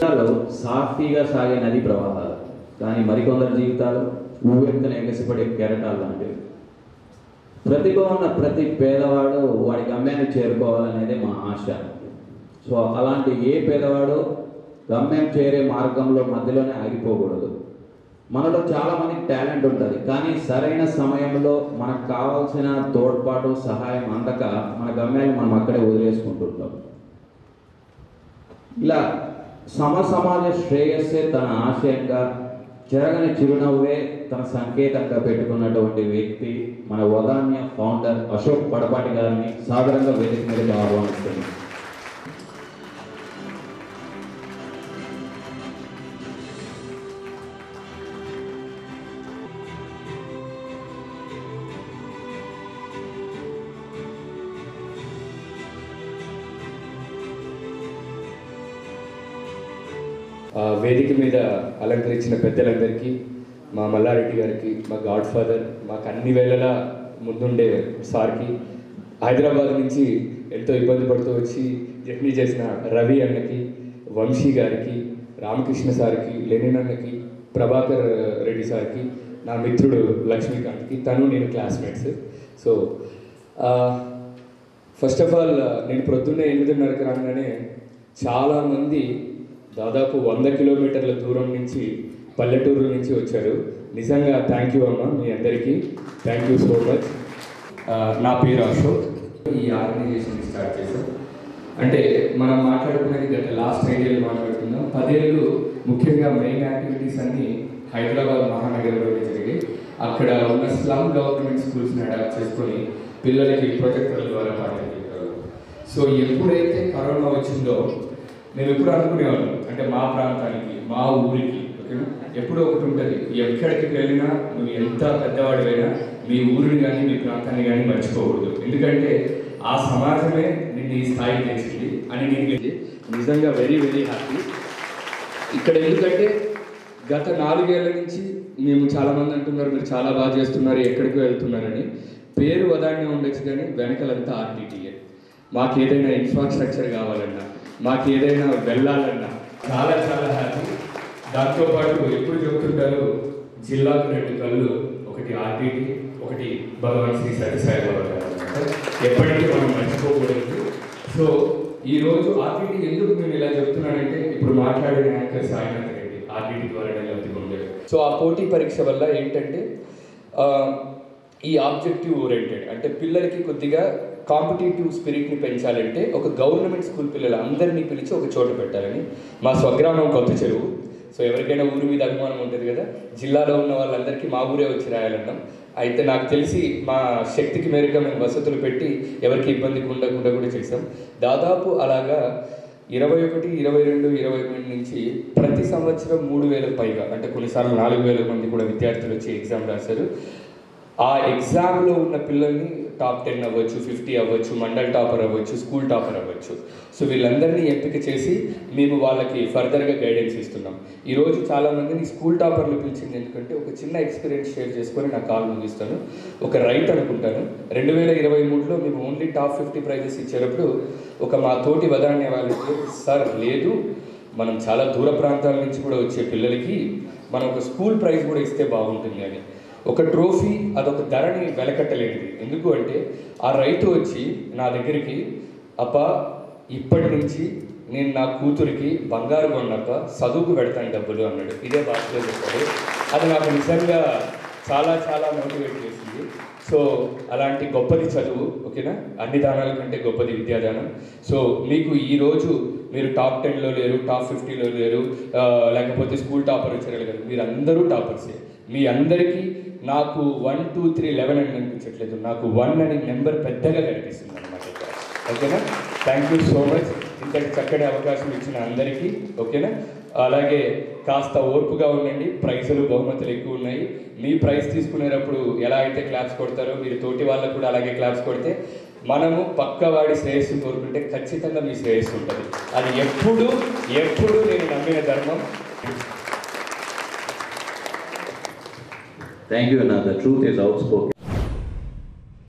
జీవితాలు సాఫీగా సాగే నది ప్రవాహాలు, కానీ మరికొందరి జీవితాలు ఊవెక్కన ఎగసిపడే కెరటాలు లాంటివి. ప్రతిభ ఉన్న ప్రతి పేదవాడు వాడి గమ్యాన్ని చేరుకోవాలనేదే మా ఆశ. సో అలాంటి ఏ పేదవాడు గమ్యం చేరే మార్గంలో మధ్యలోనే ఆగిపోకూడదు. మనలో చాలామందికి టాలెంట్ ఉంటుంది, కానీ సరైన సమయంలో మనకు కావాల్సిన తోడ్పాటు సహాయం అందక మన గమ్యాన్ని మనం అక్కడే వదిలేసుకుంటుంటాం. ఇలా సమాజ శ్రేయస్సే తన ఆశయంగా, చెరగని చిరునవ్వే తన సంకేతంగా పెట్టుకున్నటువంటి వ్యక్తి మన వదాన్య ఫౌండర్ అశోక్ పడపాటి గారిని సాధారణంగా వేదిక మీదకి ఆహ్వానిస్తున్నాం. వేదిక మీద అలంకరించిన పెద్దలందరికీ, మా మల్లారెడ్డి గారికి, మా గాడ్ ఫాదర్, మాకు అన్ని వేళలా ముందుండే సార్కి, హైదరాబాద్ నుంచి ఎంతో ఇబ్బంది పడుతూ వచ్చి జర్నీ చేసిన రవి అన్నకి, వంశీ గారికి, రామకృష్ణ సార్కి, లెనిన్ అన్నకి, ప్రభాకర్ రెడ్డి సార్కి, నా మిత్రుడు లక్ష్మీకాంత్కి, తను నేను classmates. So first of all నేను ప్రొద్దున్నే 8:30కి రాగానే చాలామంది దాదాపు 100 కిలోమీటర్ల దూరం నుంచి, పల్లెటూరు నుంచి వచ్చారు. నిజంగా థ్యాంక్ యూ అమ్మ, మీ అందరికీ థ్యాంక్ యూ సో మచ్. నా పేరు అశోక్. ఈ ఆర్గనైజేషన్ స్టార్ట్ చేశాం అంటే మనం మాట్లాడుకునేది గత లాస్ట్ 5 ఏళ్ళు మాట్లాడుతున్నాం. 10 ఏళ్ళు ముఖ్యంగా మెయిన్ యాక్టివిటీస్ అన్నీ హైదరాబాద్ మహానగరంలోనే జరిగాయి. అక్కడ ఉన్న స్లమ్ గవర్నమెంట్ స్కూల్స్ని అడాప్ట్ చేసుకొని పిల్లలకి ప్రొజెక్టర్ల ద్వారా పాఠాలు చెప్పారు. సో ఎప్పుడైతే కరోనా వచ్చిందో మేము ఎప్పుడు అనుకునేవాళ్ళం, అంటే మా ప్రాంతానికి, మా ఊరికి, ఓకేనా, ఎప్పుడో ఒకటి ఉంటుంది, ఎక్కడికి వెళ్ళినా నువ్వు ఎంత పెద్దవాడివైనా మీ ఊరిని కానీ మీ ప్రాంతాన్ని కానీ మర్చిపోకూడదు. ఎందుకంటే ఆ సమాజమే నిన్ను ఈ స్థాయికి తెచ్చింది అని నేను నిజంగా వెరీ వెరీ హ్యాపీ. ఇక్కడ ఎందుకంటే గత 4 ఏళ్ల నుంచి మేము చాలామంది అంటున్నారు మీరు చాలా బాగా చేస్తున్నారు, ఎక్కడికి వెళ్తున్నారని. పేరు వదాన్నే ఉండొచ్చు కానీ వెనకలంతా ఆర్టీటీఏ. మాకు ఏదైనా ఇన్ఫ్రాస్ట్రక్చర్ కావాలన్నా, మాకు ఏదైనా వెళ్ళాలన్నా చాలా చాలా హ్యాపీ. దాంతోపాటు ఎప్పుడు చెప్తుంటారు, జిల్లాకు 2 కళ్ళు, ఒకటి ఆర్టీటీ, ఒకటి భగవాన్ శ్రీ సత్యసాయి బాబా గారు, ఎప్పటికీ మనం మర్చిపోకూడదు. సో ఈరోజు ఆర్టీటీ ఎందుకు నేను ఇలా చెప్తున్నానంటే, ఇప్పుడు మాట్లాడిన యాంకర్ సాయినాథ్ రెడ్డి ఆర్టీటీ ద్వారా లబ్ధి పొందారు. సో ఆ పోటీ పరీక్ష వల్ల ఏంటంటే ఈ ఆబ్జెక్టివ్ ఓరియంటెడ్, అంటే పిల్లలకి కొద్దిగా కాంపిటేటివ్ స్పిరిట్ని పెంచాలంటే ఒక గవర్నమెంట్ స్కూల్ పిల్లలు అందరినీ పిలిచి ఒక చోట పెట్టాలని. మా స్వగ్రామం కొత్త చెరువు. సో ఎవరికైనా ఊరి మీద అభిమానం ఉంటుంది కదా, జిల్లాలో ఉన్న వాళ్ళందరికీ మా ఊరే వచ్చి రాయాలన్నాం. అయితే నాకు తెలిసి మా శక్తికి మేరకు మేము వసతులు పెట్టి ఎవరికి ఇబ్బంది ఉండకుండా కూడా చేసాం. దాదాపు అలాగా 21, 22, 23 నుంచి ప్రతి సంవత్సరం 3,000 పైగా, అంటే కొన్నిసార్లు 4,000 మంది కూడా విద్యార్థులు వచ్చి ఎగ్జామ్ రాశారు. ఆ ఎగ్జామ్లో ఉన్న పిల్లల్ని టాప్ 10 అవ్వచ్చు, 50 అవ్వచ్చు, మండల్ టాపర్ అవ్వచ్చు, స్కూల్ టాపర్ అవ్వచ్చు. సో వీళ్ళందరినీ ఎంపిక చేసి మేము వాళ్ళకి ఫర్దర్గా గైడెన్స్ ఇస్తున్నాం. ఈరోజు చాలామందిని స్కూల్ టాపర్లు పిలిచింది ఎందుకంటే ఒక చిన్న ఎక్స్పీరియన్స్ షేర్ చేసుకొని నా కాల్ ముగిస్తాను. ఒక రైట్ అనుకుంటాను, 2023లో మేము ఓన్లీ టాప్ 50 ప్రైజెస్ ఇచ్చేటప్పుడు ఒక మా తోటి వదాన్య వాళ్ళకి, సార్ లేదు, మనం చాలా దూర ప్రాంతాల నుంచి కూడా వచ్చే పిల్లలకి మనం ఒక స్కూల్ ప్రైజ్ కూడా ఇస్తే బాగుంటుంది అని. ఒక ట్రోఫీ అదొక ధరని వెలకట్టలేనిది. ఎందుకు అంటే ఆ రైతు వచ్చి నా దగ్గరికి, అప్ప ఇప్పటి నుంచి నేను నా కూతురికి బంగారు కొన్నప్ప, చదువుకు పెడతాను డబ్బులు అన్నాడు. ఇదే భాషలో చెప్పాడు. అది నాకు నిజంగా చాలా చాలా మోటివేట్ చేసింది. సో అలాంటి గొప్పది చదువు, ఓకేనా, అన్ని దానాల కంటే గొప్పది విద్యాదానం. సో మీకు ఈరోజు మీరు టాప్ 10లో లేరు, టాప్ 50లో లేరు, లేకపోతే స్కూల్ టాపర్ వచ్చారు కదా, మీరు అందరూ టాపర్సే. మీ అందరికీ నాకు 1, 2, 3, 11 అని కనిపించట్లేదు, నాకు 1 అని నెంబర్ పెద్దగా కనిపిస్తుంది అన్నమాట. ఓకేనా, థ్యాంక్ యూ సో మచ్ ఇంతటి చక్కటి అవకాశం ఇచ్చిన అందరికీ. ఓకేనా, అలాగే కాస్త ఓర్పుగా ఉండండి, ప్రైజులు బహుమతులు ఎక్కువ ఉన్నాయి. మీ ప్రైజ్ తీసుకునేటప్పుడు ఎలా అయితే క్లాప్స్ కొడతారో మీరు తోటి వాళ్ళకు కూడా అలాగే క్లాప్స్ కొడితే మనము పక్కవాడి శ్రేయస్సు కోరుకుంటే ఖచ్చితంగా మీ శ్రేయస్సు ఉంటుంది. అది ఎప్పుడు నేను నమ్మిన ధర్మం. Thank you, Anna. The truth is outspoken.